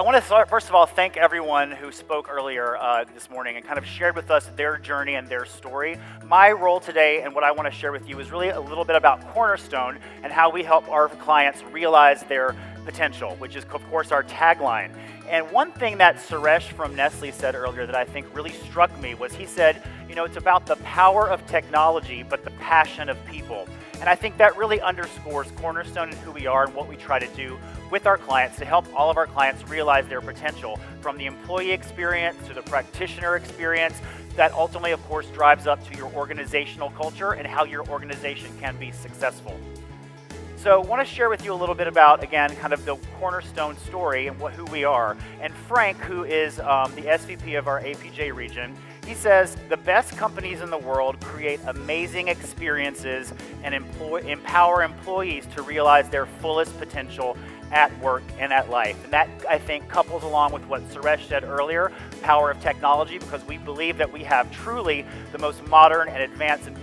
want to first of all thank everyone who spoke earlier this morning and kind of shared with us their journey and their story. My role today and what I want to share with you is really a little bit about Cornerstone and how we help our clients realize their potential, which is of course our tagline. And one thing that Suresh from Nestle said earlier that I think really struck me was he said, you know, it's about the power of technology, but the passion of people. And I think that really underscores Cornerstone and who we are and what we try to do with our clients to help all of our clients realize their potential, from the employee experience to the practitioner experience, that ultimately, of course, drives up to your organizational culture and how your organization can be successful. So I want to share with you a little bit about, again, kind of the Cornerstone story and who we are. And Frank, who is the SVP of our APJ region, he says, the best companies in the world create amazing experiences and empower employees to realize their fullest potential at work and at life. And that, I think, couples along with what Suresh said earlier, power of technology, because we believe that we have truly the most modern and advanced and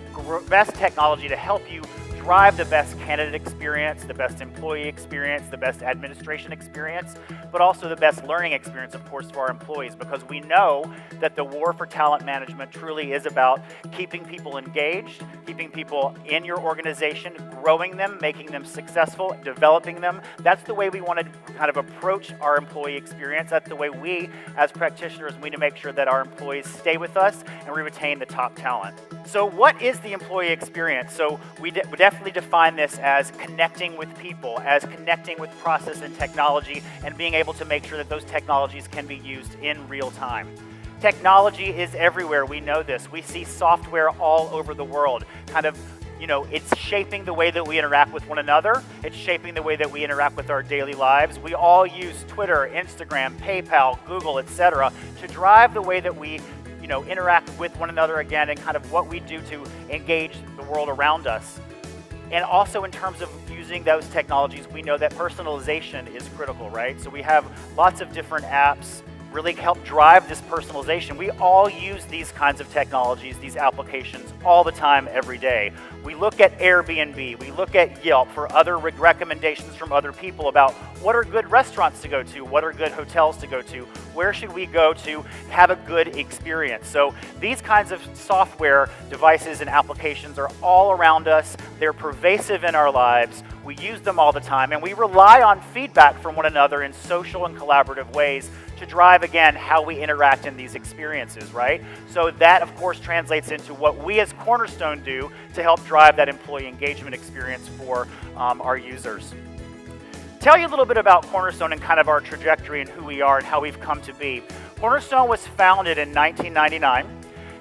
best technology to help you drive the best candidate experience, the best employee experience, the best administration experience, but also the best learning experience, of course, for our employees, because we know that the war for talent management truly is about keeping people engaged, keeping people in your organization, growing them, making them successful, developing them. That's the way we want to kind of approach our employee experience. That's the way we, as practitioners, need to make sure that our employees stay with us and we retain the top talent. So what is the employee experience? So we definitely define this as connecting with people, as connecting with process and technology, and being able to make sure that those technologies can be used in real time. Technology is everywhere. We know this. We see software all over the world. Kind of, you know, it's shaping the way that we interact with one another. It's shaping the way that we interact with our daily lives. We all use Twitter, Instagram, PayPal, Google, etc. to drive the way that we interact with one another again, and kind of what we do to engage the world around us. And also in terms of using those technologies, we know that personalization is critical, right? So we have lots of different apps really help drive this personalization. We all use these kinds of technologies, these applications all the time, every day. We look at Airbnb, we look at Yelp for other recommendations from other people about what are good restaurants to go to, what are good hotels to go to, where should we go to have a good experience. So these kinds of software devices and applications are all around us. They're pervasive in our lives. We use them all the time, and we rely on feedback from one another in social and collaborative ways to drive, again, how we interact in these experiences, right? So that, of course, translates into what we as Cornerstone do to help drive that employee engagement experience for our users. Tell you a little bit about Cornerstone and kind of our trajectory and who we are and how we've come to be. Cornerstone was founded in 1999.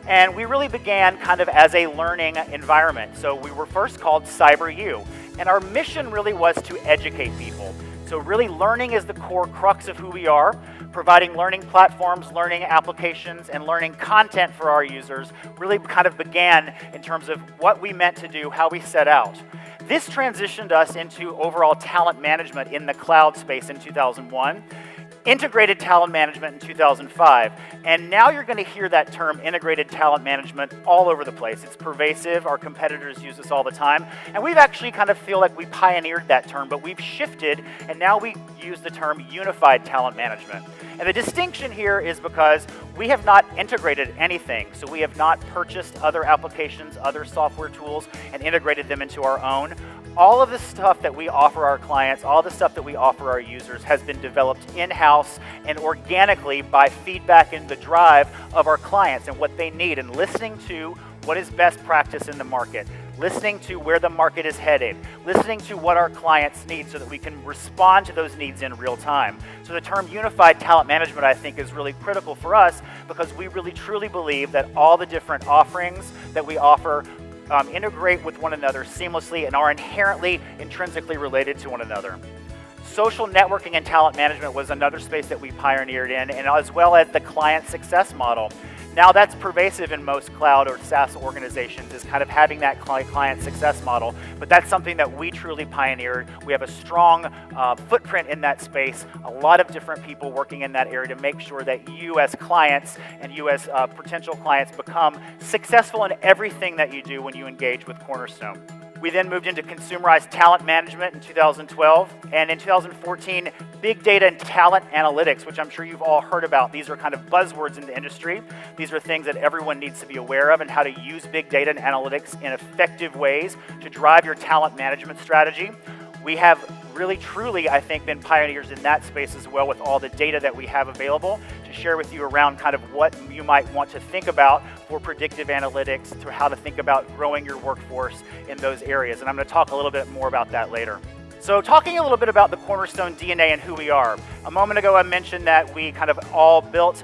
And we really began kind of as a learning environment. So we were first called CyberU. And our mission really was to educate people. So really learning is the core crux of who we are. Providing learning platforms, learning applications, and learning content for our users really kind of began in terms of what we meant to do, how we set out. This transitioned us into overall talent management in the cloud space in 2001. Integrated talent management in 2005, and now you're going to hear that term integrated talent management all over the place. It's pervasive. Our competitors use this all the time, and we've actually kind of feel like we pioneered that term, but we've shifted, and now we use the term unified talent management. And the distinction here is because we have not integrated anything, so we have not purchased other applications, other software tools, and integrated them into our own. All of the stuff that we offer our clients, all the stuff that we offer our users has been developed in-house and organically by feedback and the drive of our clients and what they need, and listening to what is best practice in the market, listening to where the market is headed, listening to what our clients need so that we can respond to those needs in real time. So the term unified talent management, I think, is really critical for us because we really truly believe that all the different offerings that we offer integrate with one another seamlessly and are intrinsically related to one another. Social networking and talent management was another space that we pioneered in, and as well as the client success model. Now that's pervasive in most cloud or SaaS organizations, is kind of having that client success model, but that's something that we truly pioneered. We have a strong footprint in that space, a lot of different people working in that area to make sure that you as clients and you as potential clients become successful in everything that you do when you engage with Cornerstone. We then moved into consumerized talent management in 2012, and in 2014, big data and talent analytics, which I'm sure you've all heard about. These are kind of buzzwords in the industry. These are things that everyone needs to be aware of and how to use big data and analytics in effective ways to drive your talent management strategy. We have really, truly, I think, been pioneers in that space as well with all the data that we have available to share with you around kind of what you might want to think about for predictive analytics, to how to think about growing your workforce in those areas. And I'm going to talk a little bit more about that later. So talking a little bit about the Cornerstone DNA and who we are. A moment ago, I mentioned that we kind of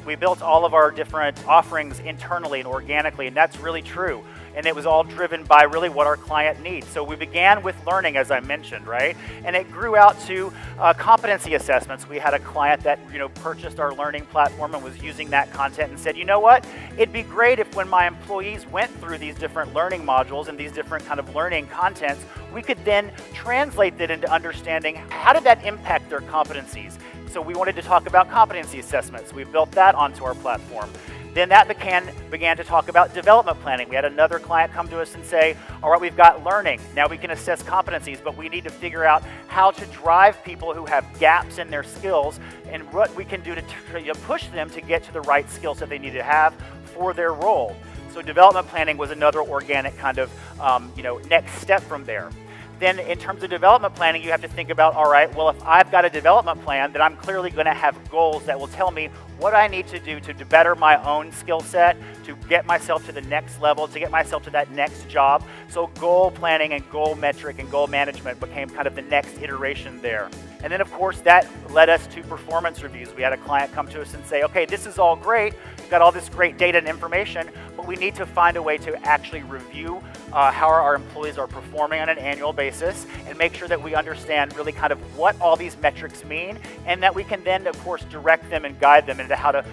we built all of our different offerings internally and organically, and that's really true. And it was all driven by really what our client needs. So we began with learning, as I mentioned, right? And it grew out to competency assessments. We had a client that purchased our learning platform and was using that content and said, you know what? It'd be great if when my employees went through these different learning modules and these different kind of learning contents, we could then translate that into understanding how did that impact their competencies. So we wanted to talk about competency assessments. We built that onto our platform. Then that began to talk about development planning. We had another client come to us and say, all right, we've got learning. Now we can assess competencies, but we need to figure out how to drive people who have gaps in their skills and what we can do to push them to get to the right skills that they need to have for their role. So development planning was another organic kind of next step from there. Then in terms of development planning, you have to think about, all right, well, if I've got a development plan, then I'm clearly going to have goals that will tell me what I need to do to better my own skill set, to get myself to the next level, to get myself to that next job. So goal planning and goal metric and goal management became kind of the next iteration there. And then, of course, that led us to performance reviews. We had a client come to us and say, okay, this is all great. We've got all this great data and information, but we need to find a way to actually review how our employees are performing on an annual basis and make sure that we understand really kind of what all these metrics mean, and that we can then, of course, direct them and guide them into how to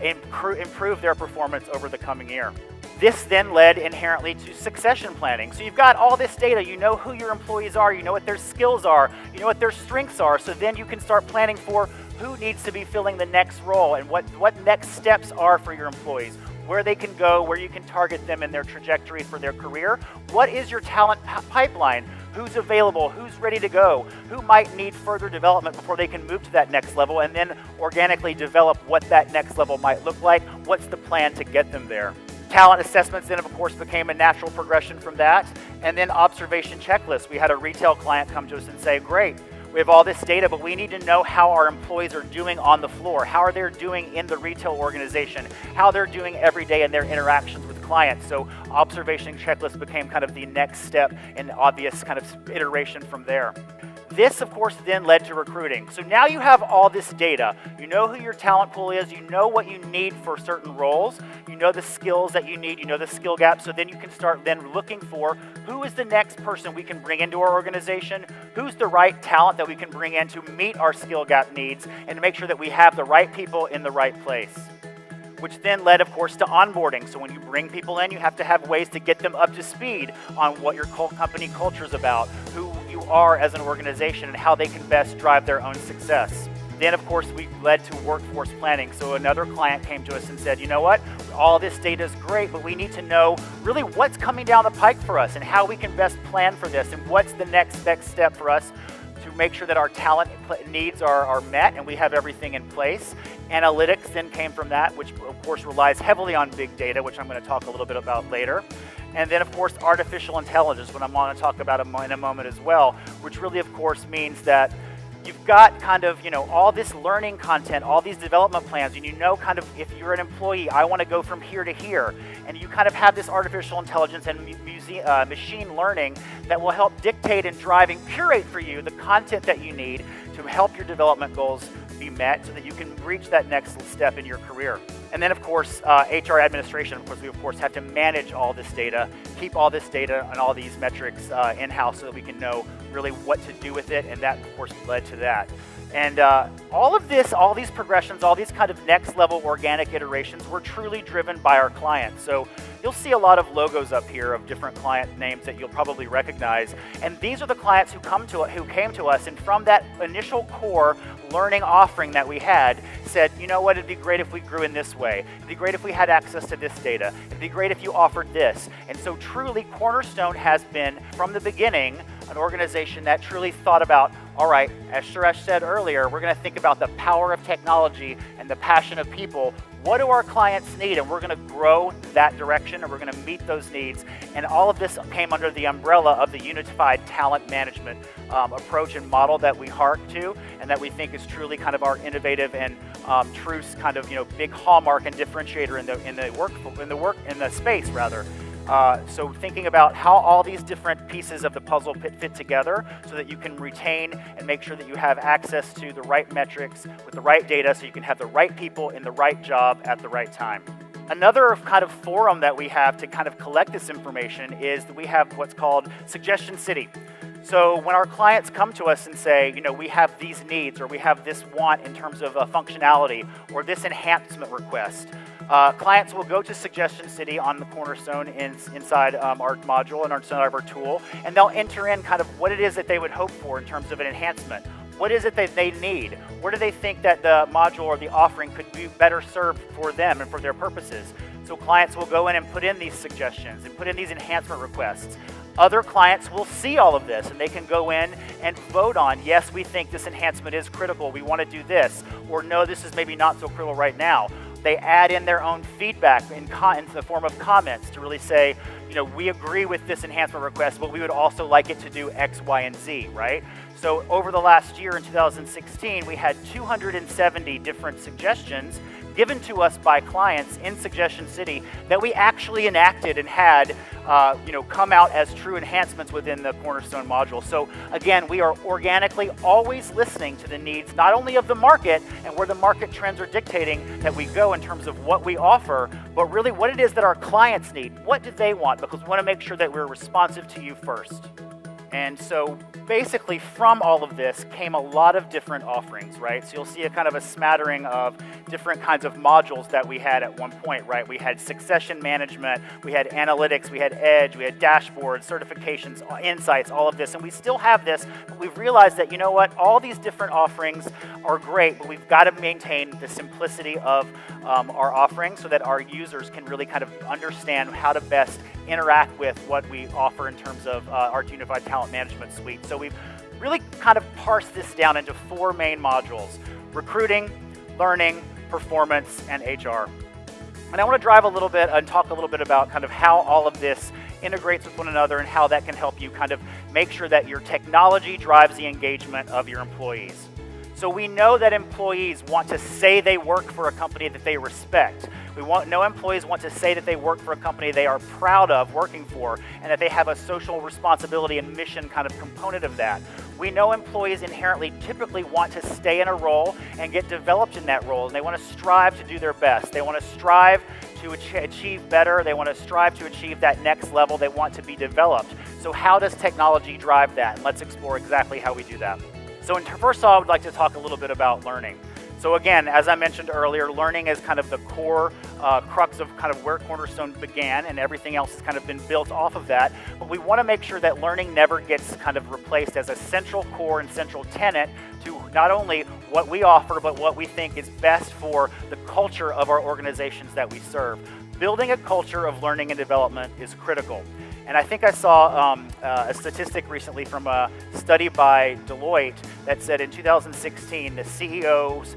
improve their performance over the coming year. This then led inherently to succession planning. So you've got all this data, you know who your employees are, you know what their skills are, you know what their strengths are, so then you can start planning for who needs to be filling the next role and what next steps are for your employees, where they can go, where you can target them in their trajectory for their career. What is your talent pipeline? Who's available? Who's ready to go? Who might need further development before they can move to that next level, and then organically develop what that next level might look like? What's the plan to get them there? Talent assessments then, of course, became a natural progression from that. And then observation checklists. We had a retail client come to us and say, great, we have all this data, but we need to know how our employees are doing on the floor, how are they doing in the retail organization, how they're doing every day in their interactions with clients. So observation checklists became kind of the next step and obvious kind of iteration from there. This, of course, then led to recruiting. So now you have all this data. You know who your talent pool is. You know what you need for certain roles. You know the skills that you need. You know the skill gaps. So then you can start then looking for who is the next person we can bring into our organization, who's the right talent that we can bring in to meet our skill gap needs and to make sure that we have the right people in the right place. Which then led, of course, to onboarding. So when you bring people in, you have to have ways to get them up to speed on what your company culture is about, who you are as an organization, and how they can best drive their own success. Then, of course, we led to workforce planning. So another client came to us and said, you know what, all this data is great, but we need to know really what's coming down the pike for us and how we can best plan for this, and what's the next step for us to make sure that our talent needs are met and we have everything in place. Analytics then came from that, which of course relies heavily on big data, which I'm going to talk a little bit about later. And then, of course, artificial intelligence, what I'm going to talk about in a moment as well, which really, of course, means that you've got kind of, all this learning content, all these development plans, and kind of if you're an employee, I want to go from here to here. And you kind of have this artificial intelligence and machine learning that will help dictate and drive and curate for you the content that you need to help your development goals be met so that you can reach that next step in your career. And then, of course, HR administration. Of course, we have to manage all this data, keep all this data and all these metrics in-house so that we can know really what to do with it, and that, of course, led to that. And all of this, all these progressions, all these kind of next level organic iterations were truly driven by our clients. So you'll see a lot of logos up here of different client names that you'll probably recognize. And these are the clients who came to us, and from that initial core learning offering that we had, said, you know what, it'd be great if we grew in this way. It'd be great if we had access to this data. It'd be great if you offered this. And so truly, Cornerstone has been, from the beginning, an organization that truly thought about, all right, as Suresh said earlier, we're going to think about the power of technology and the passion of people. What do our clients need? And we're going to grow that direction, and we're going to meet those needs. And all of this came under the umbrella of the unified talent management approach and model that we hark to, and that we think is truly kind of our innovative and true kind of big hallmark and differentiator in the space rather. So thinking about how all these different pieces of the puzzle fit together so that you can retain and make sure that you have access to the right metrics with the right data so you can have the right people in the right job at the right time. Another kind of forum that we have to kind of collect this information is that we have what's called Suggestion City. So when our clients come to us and say, we have these needs, or we have this want in terms of functionality, or this enhancement request, clients will go to Suggestion City on the Cornerstone inside our module and inside of our tool, and they'll enter in kind of what it is that they would hope for in terms of an enhancement. What is it that they need? Where do they think that the module or the offering could be better served for them and for their purposes? So clients will go in and put in these suggestions and put in these enhancement requests. Other clients will see all of this, and they can go in and vote on, yes, we think this enhancement is critical, we want to do this, or no, this is maybe not so critical right now. They add in their own feedback in the form of comments to really say, we agree with this enhancement request, but we would also like it to do X, Y, and Z, right? So over the last year in 2016, we had 270 different suggestions given to us by clients in Suggestion City that we actually enacted and had come out as true enhancements within the Cornerstone module. So again, we are organically always listening to the needs, not only of the market and where the market trends are dictating that we go in terms of what we offer, but really what it is that our clients need. What do they want? Because we want to make sure that we're responsive to you first. And so basically from all of this came a lot of different offerings, right? So you'll see a kind of a smattering of different kinds of modules that we had at one point, right? We had succession management, we had analytics, we had edge, we had dashboards, certifications, insights, all of this. And we still have this, but we've realized that, all these different offerings are great, but we've got to maintain the simplicity of our offerings so that our users can really kind of understand how to best interact with what we offer in terms of our unified talent management suite. So we've really kind of parsed this down into 4 main modules: recruiting, learning, performance, and HR. And I want to drive a little bit and talk a little bit about kind of how all of this integrates with one another and how that can help you kind of make sure that your technology drives the engagement of your employees. So we know that employees want to say they work for a company that they respect. Employees want to say that they work for a company they are proud of working for, and that they have a social responsibility and mission kind of component of that. We know employees inherently typically want to stay in a role and get developed in that role, and they want to strive to do their best. They want to strive to achieve better. They want to strive to achieve that next level. They want to be developed. So how does technology drive that? And let's explore exactly how we do that. So first of all, I would like to talk a little bit about learning. So again, as I mentioned earlier, learning is kind of the core crux of kind of where Cornerstone began, and everything else has kind of been built off of that. But we want to make sure that learning never gets kind of replaced as a central core and central tenet to not only what we offer, but what we think is best for the culture of our organizations that we serve. Building a culture of learning and development is critical. And I think I saw a statistic recently from a study by Deloitte that said in 2016, the CEO's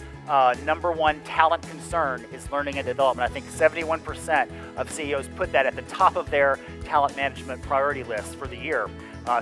number one talent concern is learning and development. I think 71% of CEOs put that at the top of their talent management priority list for the year.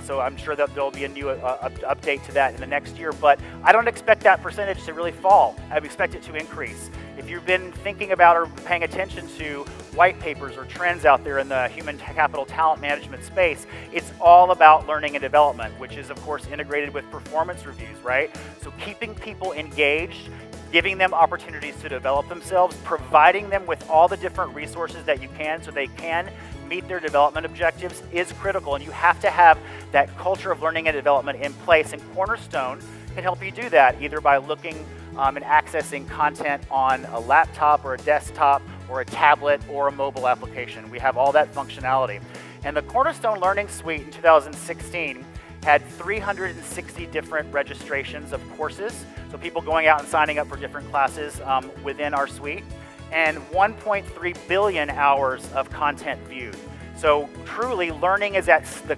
So I'm sure that there'll be a new update to that in the next year, but I don't expect that percentage to really fall. I expect it to increase. If you've been thinking about or paying attention to white papers or trends out there in the human capital talent management space, it's all about learning and development, which is of course integrated with performance reviews, right? So keeping people engaged, giving them opportunities to develop themselves, providing them with all the different resources that you can so they can meet their development objectives is critical. And you have to have that culture of learning and development in place. And Cornerstone can help you do that either by looking and accessing content on a laptop or a desktop or a tablet or a mobile application. We have all that functionality. And the Cornerstone Learning Suite in 2016 had 360 different registrations of courses, so people going out and signing up for different classes within our suite, and 1.3 billion hours of content viewed. So truly, learning is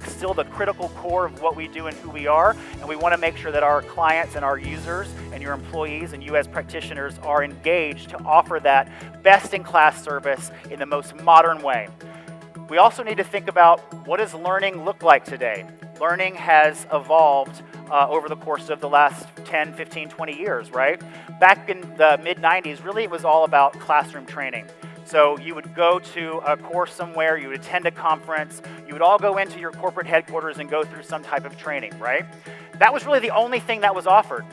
still the critical core of what we do and who we are, and we want to make sure that our clients and our users and your employees and you as practitioners are engaged to offer that best-in-class service in the most modern way. We also need to think about, what does learning look like today? Learning has evolved over the course of the last 10, 15, 20 years, right? Back in the mid-90s, really it was all about classroom training. So you would go to a course somewhere, you would attend a conference, you would all go into your corporate headquarters and go through some type of training, right? That was really the only thing that was offered.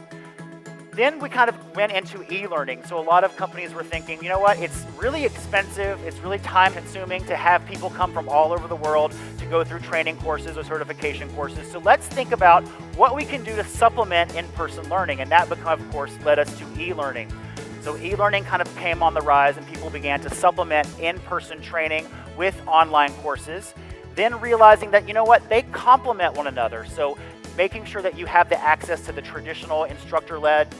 Then we kind of went into e-learning. So a lot of companies were thinking, you know what, it's really expensive, it's really time consuming to have people come from all over the world to go through training courses or certification courses. So let's think about what we can do to supplement in-person learning. And that, of course, led us to e-learning. So e-learning kind of came on the rise and people began to supplement in-person training with online courses, then realizing that, you know what, they complement one another. So making sure that you have the access to the traditional instructor-led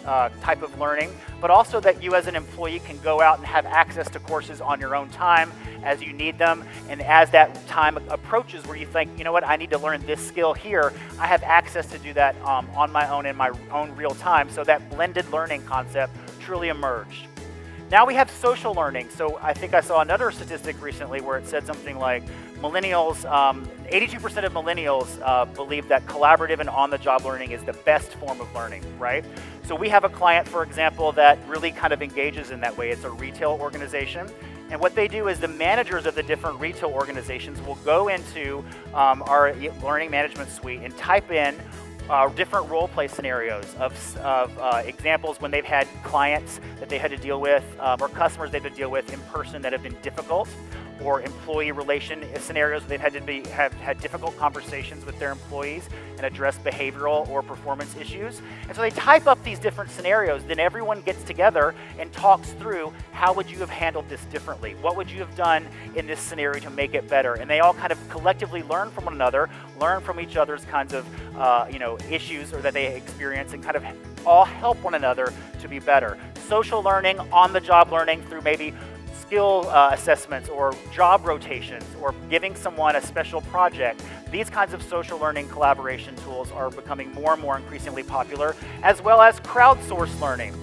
type of learning, but also that you as an employee can go out and have access to courses on your own time as you need them. And as that time approaches where you think, you know what, I need to learn this skill here, I have access to do that on my own in my own real time. So that blended learning concept truly emerged. Now we have social learning. So I think I saw another statistic recently where it said something like millennials, 82% of millennials believe that collaborative and on-the-job learning is the best form of learning, right? So we have a client, for example, that really kind of engages in that way. It's a retail organization. And what they do is the managers of the different retail organizations will go into our learning management suite and type in different role play scenarios of examples when they've had clients that they had to deal with or customers they've had to deal with in person that have been difficult, or employee relation scenarios where they've had difficult conversations with their employees and address behavioral or performance issues. And so they type up these different scenarios, then everyone gets together and talks through, how would you have handled this differently? What would you have done in this scenario to make it better? And they all kind of collectively learn from one another, learn from each other's kinds of issues or that they experience, and kind of all help one another to be better. Social learning, on-the-job learning through maybe skill assessments or job rotations or giving someone a special project. These kinds of social learning collaboration tools are becoming more and more increasingly popular, as well as crowdsourced learning.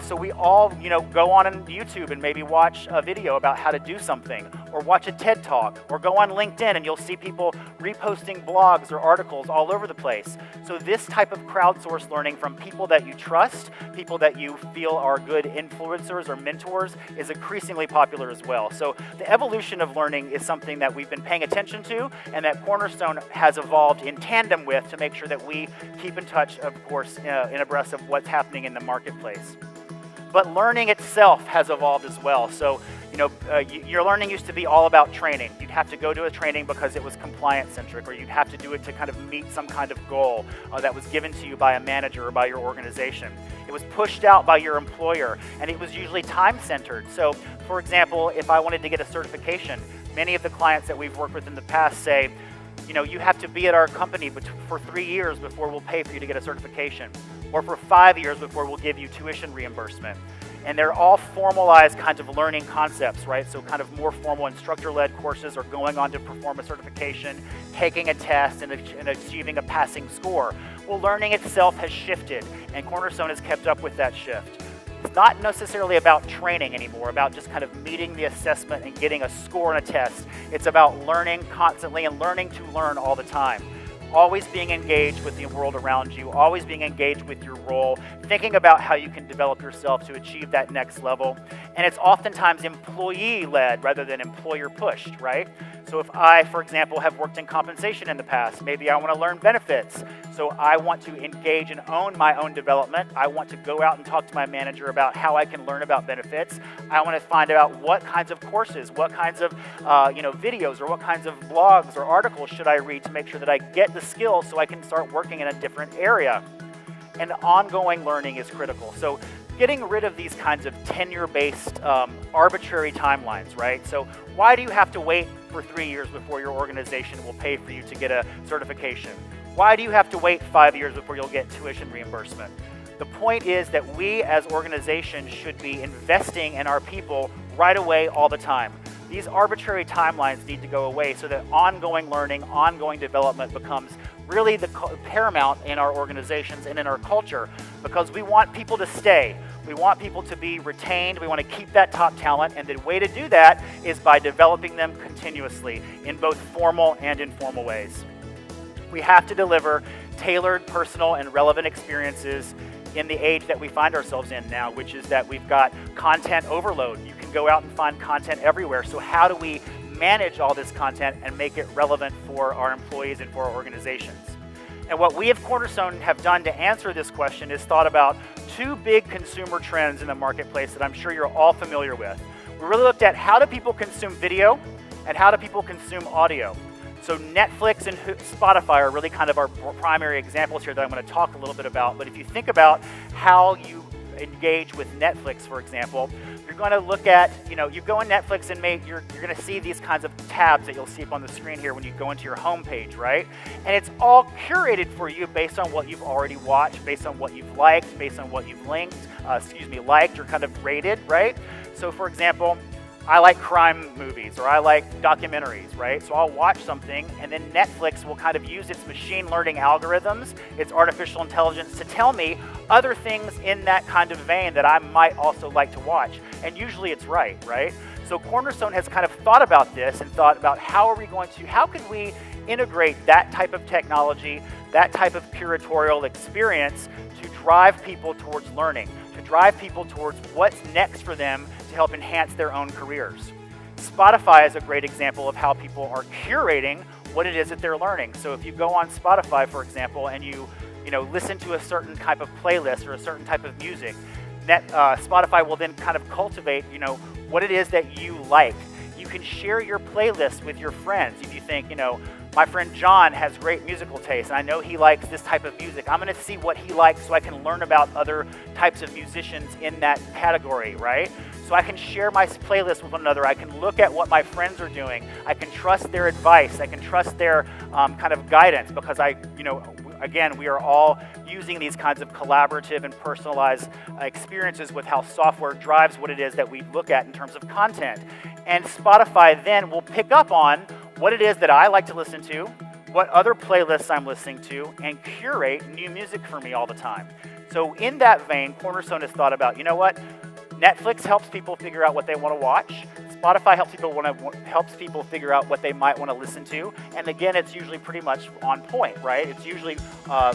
So we all, go on YouTube and maybe watch a video about how to do something, or watch a TED Talk, or go on LinkedIn and you'll see people reposting blogs or articles all over the place. So this type of crowdsourced learning from people that you trust, people that you feel are good influencers or mentors, is increasingly popular as well. So the evolution of learning is something that we've been paying attention to, and that Cornerstone has evolved in tandem with to make sure that we keep in touch, of course, in abreast of what's happening in the marketplace. But learning itself has evolved as well. So, your learning used to be all about training. You'd have to go to a training because it was compliance-centric, or you'd have to do it to kind of meet some kind of goal that was given to you by a manager or by your organization. It was pushed out by your employer, and it was usually time-centered. So, for example, if I wanted to get a certification, many of the clients that we've worked with in the past say, you have to be at our company for 3 years before we'll pay for you to get a certification, or for 5 years before we'll give you tuition reimbursement. And they're all formalized kinds of learning concepts, right? So kind of more formal instructor-led courses, or going on to perform a certification, taking a test, and achieving a passing score. Well, learning itself has shifted, and Cornerstone has kept up with that shift. It's not necessarily about training anymore, about just kind of meeting the assessment and getting a score on a test. It's about learning constantly and learning to learn all the time. Always being engaged with the world around you, always being engaged with your role, thinking about how you can develop yourself to achieve that next level. And it's oftentimes employee-led rather than employer-pushed, right? So So if I, for example, have worked in compensation in the past, maybe I want to learn benefits. So I want to engage and own my own development. I want to go out and talk to my manager about how I can learn about benefits. I want to find out what kinds of courses, what kinds of videos, or what kinds of blogs or articles should I read to make sure that I get the skills so I can start working in a different area. And ongoing learning is critical. So getting rid of these kinds of tenure-based arbitrary timelines, right? So why do you have to wait for 3 years before your organization will pay for you to get a certification? Why do you have to wait 5 years before you'll get tuition reimbursement? The point is that we as organizations should be investing in our people right away all the time. These arbitrary timelines need to go away so that ongoing learning, ongoing development becomes really the paramount in our organizations and in our culture, because we want people to stay. We want people to be retained. We want to keep that top talent, and the way to do that is by developing them continuously in both formal and informal ways. We have to deliver tailored, personal, and relevant experiences in the age that we find ourselves in now, which is that we've got content overload. You can go out and find content everywhere. So how do we manage all this content and make it relevant for our employees and for our organizations? And what we at Cornerstone have done to answer this question is thought about two big consumer trends in the marketplace that I'm sure you're all familiar with. We really looked at how do people consume video and how do people consume audio. So Netflix and Spotify are really kind of our primary examples here that I'm going to talk a little bit about. But if you think about how you engage with Netflix, for example, you're going to look at, you go in Netflix and you're going to see these kinds of tabs that you'll see up on the screen here when you go into your home page, right? And it's all curated for you based on what you've already watched, based on what you've liked, based on what you've liked or kind of rated, right? So for example, I like crime movies or I like documentaries, right? So I'll watch something and then Netflix will kind of use its machine learning algorithms, its artificial intelligence to tell me other things in that kind of vein that I might also like to watch. And usually it's right? So Cornerstone has kind of thought about this and thought about how can we integrate that type of technology, that type of curatorial experience to drive people towards learning, to drive people towards what's next for them to help enhance their own careers. Spotify is a great example of how people are curating what it is that they're learning. So if you go on Spotify, for example, and you listen to a certain type of playlist or a certain type of music, Spotify will then kind of cultivate, what it is that you like. You can share your playlist with your friends. If you think, my friend John has great musical taste, and I know he likes this type of music. I'm going to see what he likes so I can learn about other types of musicians in that category, right? So I can share my playlist with one another. I can look at what my friends are doing. I can trust their advice. I can trust their kind of guidance because again, we are all using these kinds of collaborative and personalized experiences with how software drives what it is that we look at in terms of content. And Spotify then will pick up on what it is that I like to listen to, what other playlists I'm listening to, and curate new music for me all the time. So in that vein, Cornerstone has thought about, Netflix helps people figure out what they want to watch. Spotify helps people figure out what they might want to listen to. And again, it's usually pretty much on point, right? It's usually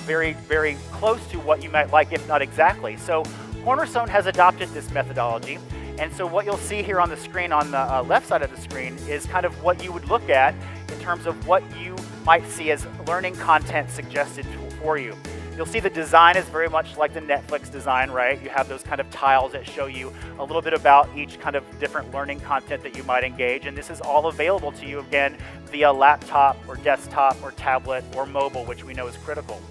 very, very close to what you might like, if not exactly. So Cornerstone has adopted this methodology. And so what you'll see here on the screen, on the left side of the screen, is kind of what you would look at in terms of what you might see as learning content suggested for you. You'll see the design is very much like the Netflix design, right? You have those kind of tiles that show you a little bit about each kind of different learning content that you might engage. And this is all available to you, again, via laptop or desktop or tablet or mobile, which we know is critical.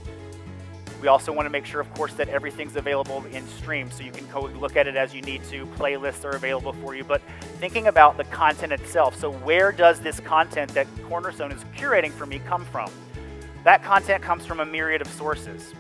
We also want to make sure, of course, that everything's available in stream, so you can go look at it as you need to. Playlists are available for you, but thinking about the content itself. So where does this content that Cornerstone is curating for me come from? That content comes from a myriad of sources.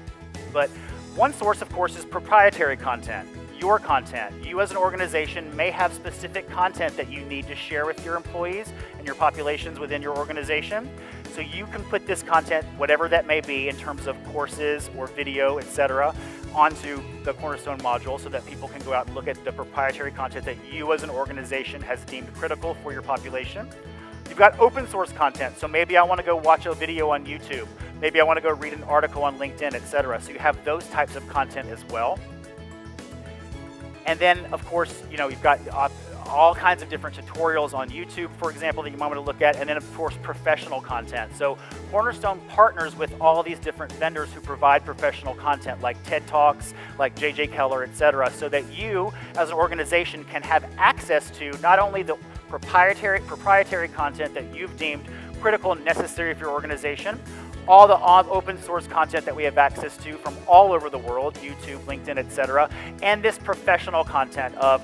But one source, of course, is proprietary content. Your content. You as an organization may have specific content that you need to share with your employees and your populations within your organization. So you can put this content, whatever that may be, in terms of courses or video, etc., onto the Cornerstone module so that people can go out and look at the proprietary content that you as an organization has deemed critical for your population. You've got open source content. So maybe I want to go watch a video on YouTube. Maybe I want to go read an article on LinkedIn, etc. So you have those types of content as well. And then, of course, you've got all kinds of different tutorials on YouTube, for example, that you might want to look at, and then of course professional content. So Cornerstone partners with all these different vendors who provide professional content like TED Talks, like JJ Keller, etc., so that you as an organization can have access to not only the proprietary content that you've deemed critical and necessary for your organization, all the open source content that we have access to from all over the world, YouTube, LinkedIn, etc., and this professional content of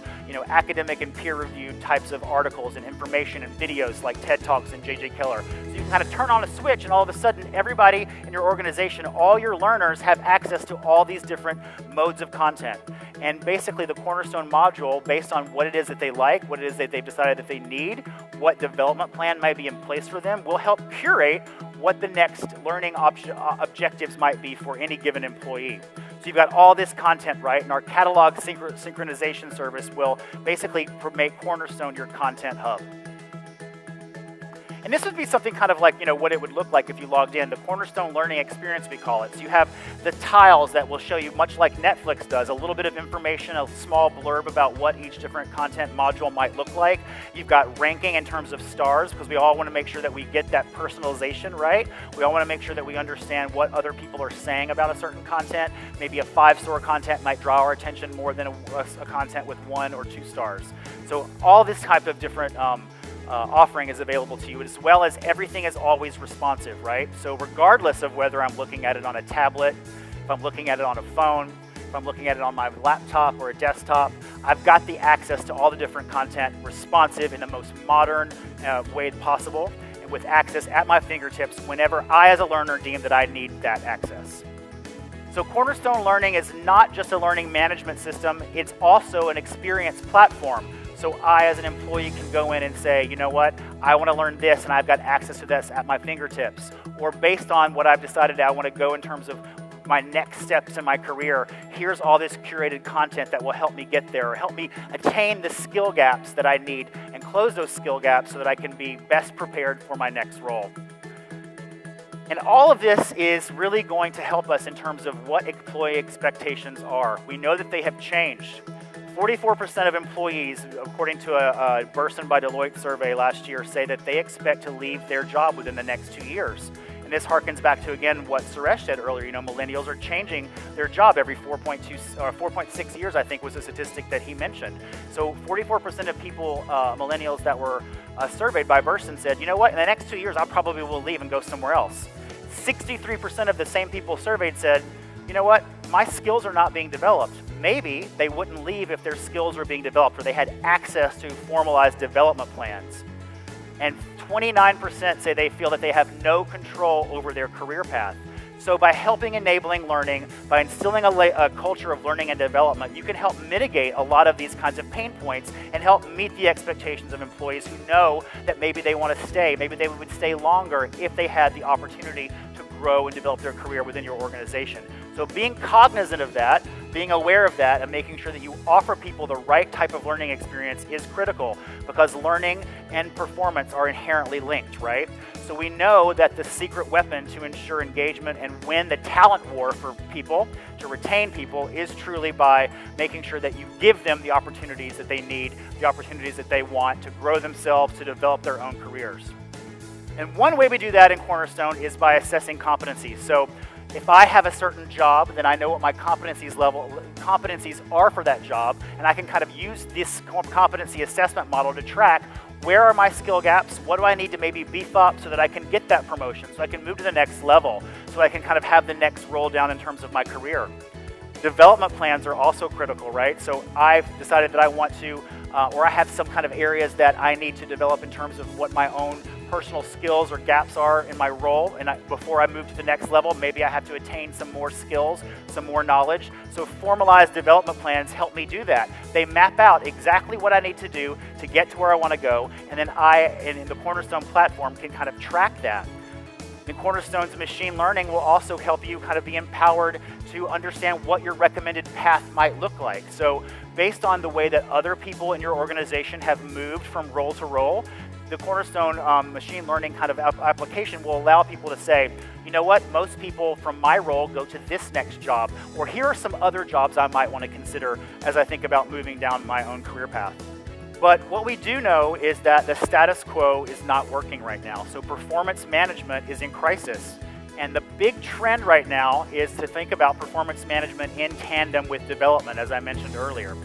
academic and peer-reviewed types of articles and information and videos like TED Talks and JJ Keller. So you can kind of turn on a switch and all of a sudden everybody in your organization, all your learners have access to all these different modes of content. And basically the Cornerstone module, based on what it is that they like, what it is that they've decided that they need, what development plan might be in place for them, will help curate what the next learning objectives might be for any given employee. So you've got all this content, right? And our catalog synchronization service will basically make Cornerstone your content hub. And this would be something kind of like, what it would look like if you logged in, the Cornerstone Learning Experience, we call it. So you have the tiles that will show you, much like Netflix does, a little bit of information, a small blurb about what each different content module might look like. You've got ranking in terms of stars, because we all want to make sure that we get that personalization right. We all want to make sure that we understand what other people are saying about a certain content. Maybe a 5-star content might draw our attention more than a content with 1 or 2 stars. So all this type of different offering is available to you, as well as everything is always responsive, right? So regardless of whether I'm looking at it on a tablet, if I'm looking at it on a phone, if I'm looking at it on my laptop or a desktop, I've got the access to all the different content responsive in the most modern way possible, and with access at my fingertips whenever I as a learner deem that I need that access. So Cornerstone Learning is not just a learning management system, it's also an experience platform. So I, as an employee, can go in and say, you know what, I want to learn this and I've got access to this at my fingertips. Or based on what I've decided I want to go in terms of my next steps in my career, here's all this curated content that will help me get there or help me attain the skill gaps that I need and close those skill gaps so that I can be best prepared for my next role. And all of this is really going to help us in terms of what employee expectations are. We know that they have changed. 44% of employees, according to a Burson by Deloitte survey last year, say that they expect to leave their job within the next 2 years. And this harkens back to, again, what Suresh said earlier. Millennials are changing their job every 4.6 years, I think was the statistic that he mentioned. So 44% of people, millennials that were surveyed by Burson said, you know what, in the next 2 years, I probably will leave and go somewhere else. 63% of the same people surveyed said, you know what, my skills are not being developed. Maybe they wouldn't leave if their skills were being developed or they had access to formalized development plans. And 29% say they feel that they have no control over their career path. So by helping enabling learning, by instilling a culture of learning and development, you can help mitigate a lot of these kinds of pain points and help meet the expectations of employees who know that maybe they want to stay, maybe they would stay longer if they had the opportunity to grow and develop their career within your organization. So being cognizant of that, being aware of that, and making sure that you offer people the right type of learning experience is critical, because learning and performance are inherently linked, right? So we know that the secret weapon to ensure engagement and win the talent war for people, to retain people, is truly by making sure that you give them the opportunities that they need, the opportunities that they want to grow themselves, to develop their own careers. And one way we do that in Cornerstone is by assessing competencies. So if I have a certain job, then I know what my competencies are for that job, and I can kind of use this competency assessment model to track where are my skill gaps, what do I need to maybe beef up so that I can get that promotion, so I can move to the next level, so I can kind of have the next roll down in terms of my career. Development plans are also critical, right? So I've decided that I want to, or I have some kind of areas that I need to develop in terms of what my own personal skills or gaps are in my role, and before I move to the next level, maybe I have to attain some more skills, some more knowledge. So formalized development plans help me do that. They map out exactly what I need to do to get to where I want to go, and then in the Cornerstone platform, can kind of track that. And Cornerstone's machine learning will also help you kind of be empowered to understand what your recommended path might look like. So based on the way that other people in your organization have moved from role to role, the Cornerstone machine learning kind of application will allow people to say, you know what, most people from my role go to this next job, or here are some other jobs I might want to consider as I think about moving down my own career path. But what we do know is that the status quo is not working right now. So performance management is in crisis. And the big trend right now is to think about performance management in tandem with development, as I mentioned earlier.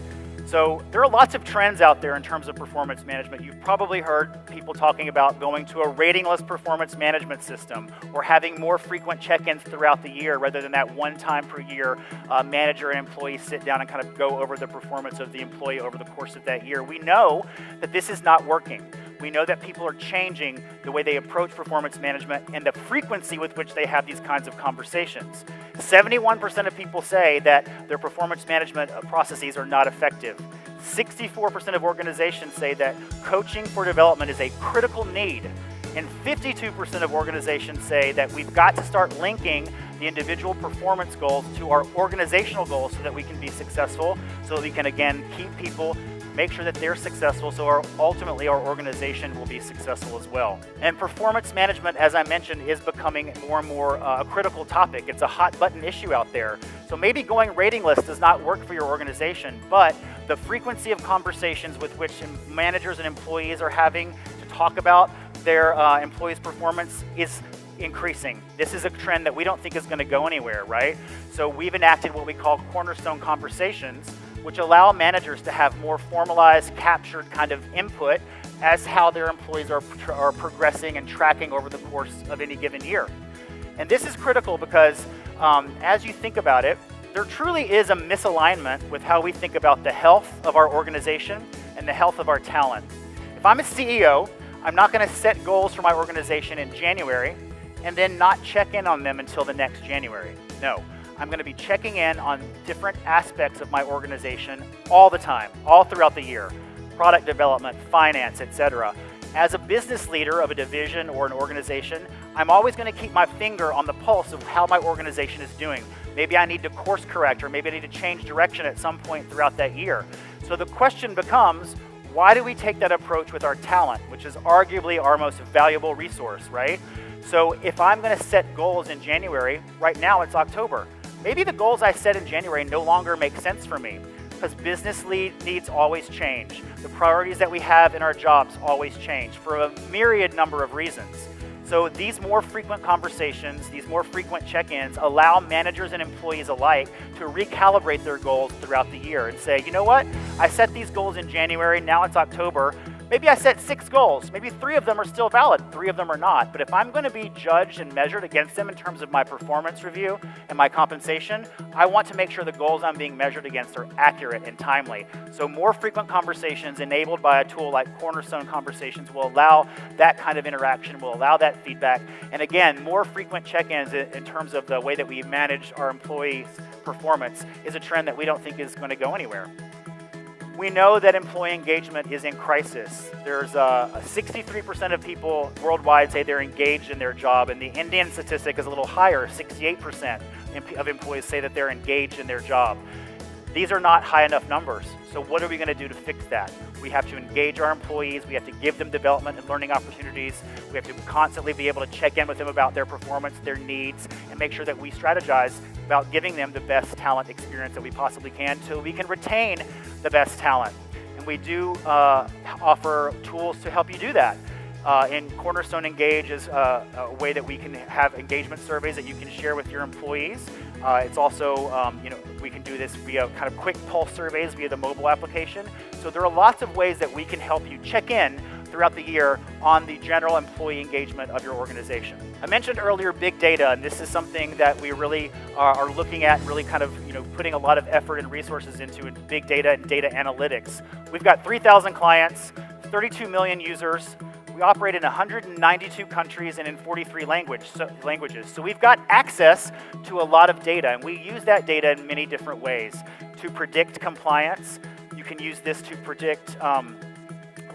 So there are lots of trends out there in terms of performance management. You've probably heard people talking about going to a ratingless performance management system or having more frequent check-ins throughout the year rather than that one time per year manager and employee sit down and kind of go over the performance of the employee over the course of that year. We know that this is not working. We know that people are changing the way they approach performance management and the frequency with which they have these kinds of conversations. 71% of people say that their performance management processes are not effective. 64% of organizations say that coaching for development is a critical need. And 52% of organizations say that we've got to start linking the individual performance goals to our organizational goals so that we can be successful, so that we can, again, keep people, make sure that they're successful, so ultimately our organization will be successful as well. And performance management, as I mentioned, is becoming more and more a critical topic. It's a hot button issue out there. So maybe going ratingless does not work for your organization, but the frequency of conversations with which managers and employees are having to talk about their employees' performance is increasing. This is a trend that we don't think is going to go anywhere, right? So we've enacted what we call Cornerstone conversations, which allow managers to have more formalized, captured kind of input as how their employees are progressing and tracking over the course of any given year. And this is critical because as you think about it, there truly is a misalignment with how we think about the health of our organization and the health of our talent. If I'm a CEO, I'm not going to set goals for my organization in January and then not check in on them until the next January. No. I'm going to be checking in on different aspects of my organization all the time, all throughout the year. Product development, finance, etc. As a business leader of a division or an organization, I'm always going to keep my finger on the pulse of how my organization is doing. Maybe I need to course correct, or maybe I need to change direction at some point throughout that year. So the question becomes, why do we take that approach with our talent, which is arguably our most valuable resource, right? So if I'm going to set goals in January, right now it's October. Maybe the goals I set in January no longer make sense for me because business needs always change. The priorities that we have in our jobs always change for a myriad number of reasons. So these more frequent conversations, these more frequent check-ins allow managers and employees alike to recalibrate their goals throughout the year and say, you know what, I set these goals in January, now it's October. Maybe I set 6 goals. Maybe 3 of them are still valid, 3 of them are not. But if I'm going to be judged and measured against them in terms of my performance review and my compensation, I want to make sure the goals I'm being measured against are accurate and timely. So more frequent conversations enabled by a tool like Cornerstone Conversations will allow that kind of interaction, will allow that feedback. And again, more frequent check-ins in terms of the way that we manage our employees' performance is a trend that we don't think is going to go anywhere. We know that employee engagement is in crisis. There's 63% of people worldwide say they're engaged in their job, and the Indian statistic is a little higher. 68% of employees say that they're engaged in their job. These are not high enough numbers. So what are we going to do to fix that? We have to engage our employees. We have to give them development and learning opportunities. We have to constantly be able to check in with them about their performance, their needs, and make sure that we strategize about giving them the best talent experience that we possibly can so we can retain the best talent. And we do offer tools to help you do that. In Cornerstone Engage is a way that we can have engagement surveys that you can share with your employees. It's also, we can do this via kind of quick pulse surveys via the mobile application. So there are lots of ways that we can help you check in throughout the year on the general employee engagement of your organization. I mentioned earlier big data, and this is something that we really are looking at, really kind of putting a lot of effort and resources into in big data and data analytics. We've got 3,000 clients, 32 million users. We operate in 192 countries and in 43 languages. So we've got access to a lot of data, and we use that data in many different ways. To predict compliance, you can use this to predict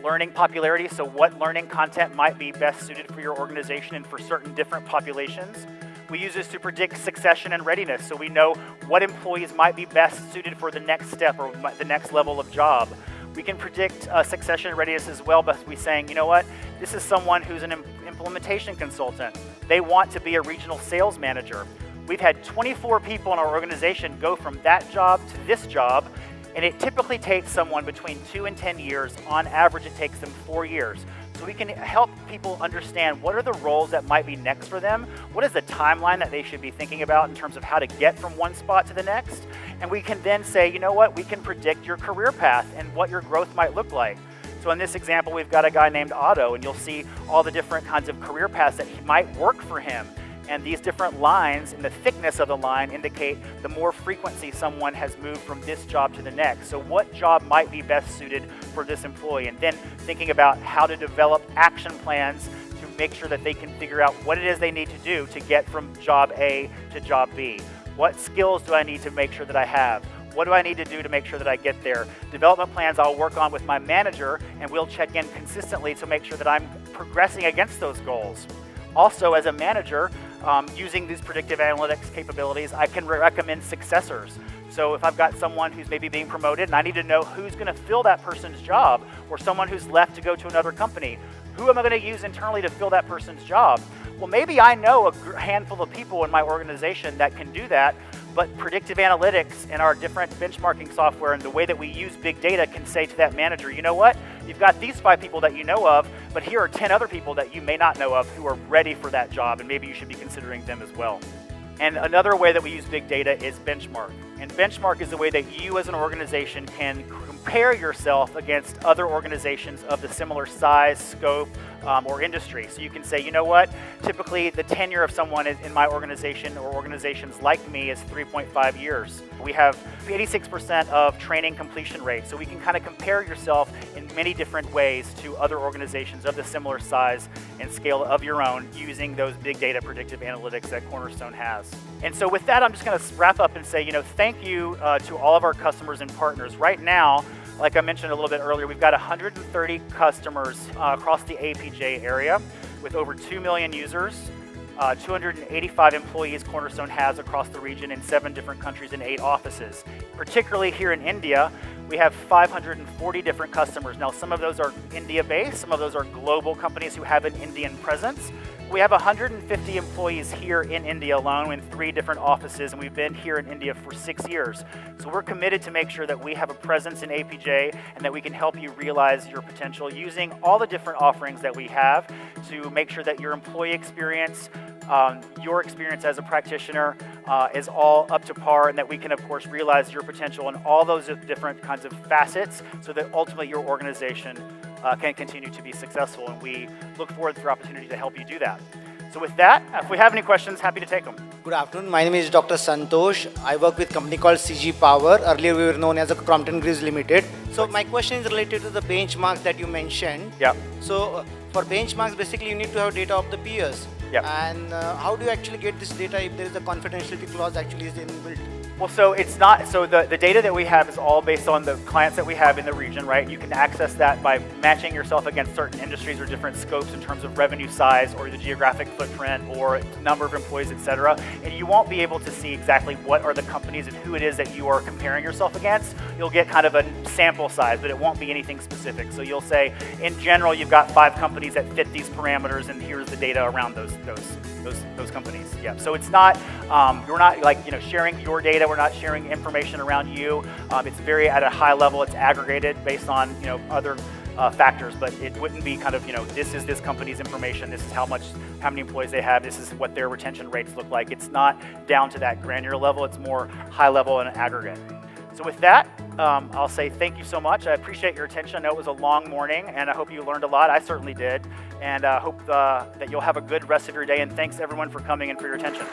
learning popularity, so what learning content might be best suited for your organization and for certain different populations. We use this to predict succession and readiness, so we know what employees might be best suited for the next step or the next level of job. We can predict succession and readiness as well by saying, you know what, this is someone who's an implementation consultant. They want to be a regional sales manager. We've had 24 people in our organization go from that job to this job And it typically takes someone between 2 and 10 years. On average, it takes them 4 years. So we can help people understand what are the roles that might be next for them, what is the timeline that they should be thinking about in terms of how to get from one spot to the next, and we can then say, you know what, we can predict your career path and what your growth might look like. So in this example, we've got a guy named Otto, and you'll see all the different kinds of career paths that might work for him. And these different lines and the thickness of the line indicate the more frequency someone has moved from this job to the next. So what job might be best suited for this employee? And then thinking about how to develop action plans to make sure that they can figure out what it is they need to do to get from job A to job B. What skills do I need to make sure that I have? What do I need to do to make sure that I get there? Development plans I'll work on with my manager, and we'll check in consistently to make sure that I'm progressing against those goals. Also, as a manager, using these predictive analytics capabilities, I can recommend successors. So if I've got someone who's maybe being promoted and I need to know who's going to fill that person's job, or someone who's left to go to another company, who am I going to use internally to fill that person's job? Well, maybe I know a handful of people in my organization that can do that, but predictive analytics and our different benchmarking software and the way that we use big data can say to that manager, you know what? You've got these 5 people that you know of, but here are 10 other people that you may not know of who are ready for that job, and maybe you should be considering them as well. And another way that we use big data is benchmark. And benchmark is the way that you as an organization can compare yourself against other organizations of the similar size, scope, or industry. So you can say, you know what, typically the tenure of someone in my organization or organizations like me is 3.5 years. We have 86% of training completion rate. So we can kind of compare yourself in many different ways to other organizations of the similar size and scale of your own using those big data predictive analytics that Cornerstone has. And so with that, I'm just going to wrap up and say, you know, thank you to all of our customers and partners. Right now, like I mentioned a little bit earlier, we've got 130 customers across the APJ area with over 2 million users, 285 employees Cornerstone has across the region in 7 different countries and 8 offices. Particularly here in India, we have 540 different customers. Now, some of those are India-based, some of those are global companies who have an Indian presence. We have 150 employees here in India alone in 3 different offices, and we've been here in India for 6 years. So we're committed to make sure that we have a presence in APJ and that we can help you realize your potential using all the different offerings that we have to make sure that your employee experience, your experience as a practitioner is all up to par, and that we can, of course, realize your potential in all those different kinds of facets so that ultimately your organization can continue to be successful, and we look forward to the opportunity to help you do that. So with that, if we have any questions, happy to take them. Good afternoon. My name is Dr. Santosh. I work with a company called CG Power. Earlier, we were known as a Crompton Greaves Limited. So my question is related to the benchmarks that you mentioned. Yeah. So for benchmarks, basically, you need to have data of the peers. Yeah. And how do you actually get this data if there is a confidentiality clause actually is inbuilt? Well, so it's not, so the data that we have is all based on the clients that we have in the region, right? You can access that by matching yourself against certain industries or different scopes in terms of revenue size or the geographic footprint or number of employees, et cetera. And you won't be able to see exactly what are the companies and who it is that you are comparing yourself against. You'll get kind of a sample size, but it won't be anything specific. So you'll say, in general, you've got 5 companies that fit these parameters, and here's the data around those companies. Yeah. So it's not, we're not like, you know, sharing your data. We're not sharing information around you. It's very at a high level. It's aggregated based on, you know, other factors, but it wouldn't be kind of, you know, this is this company's information. This is how many employees they have. This is what their retention rates look like. It's not down to that granular level. It's more high level and aggregate. So with that, I'll say thank you so much. I appreciate your attention. I know it was a long morning, and I hope you learned a lot. I certainly did, and I hope that you'll have a good rest of your day, and thanks everyone for coming and for your attention.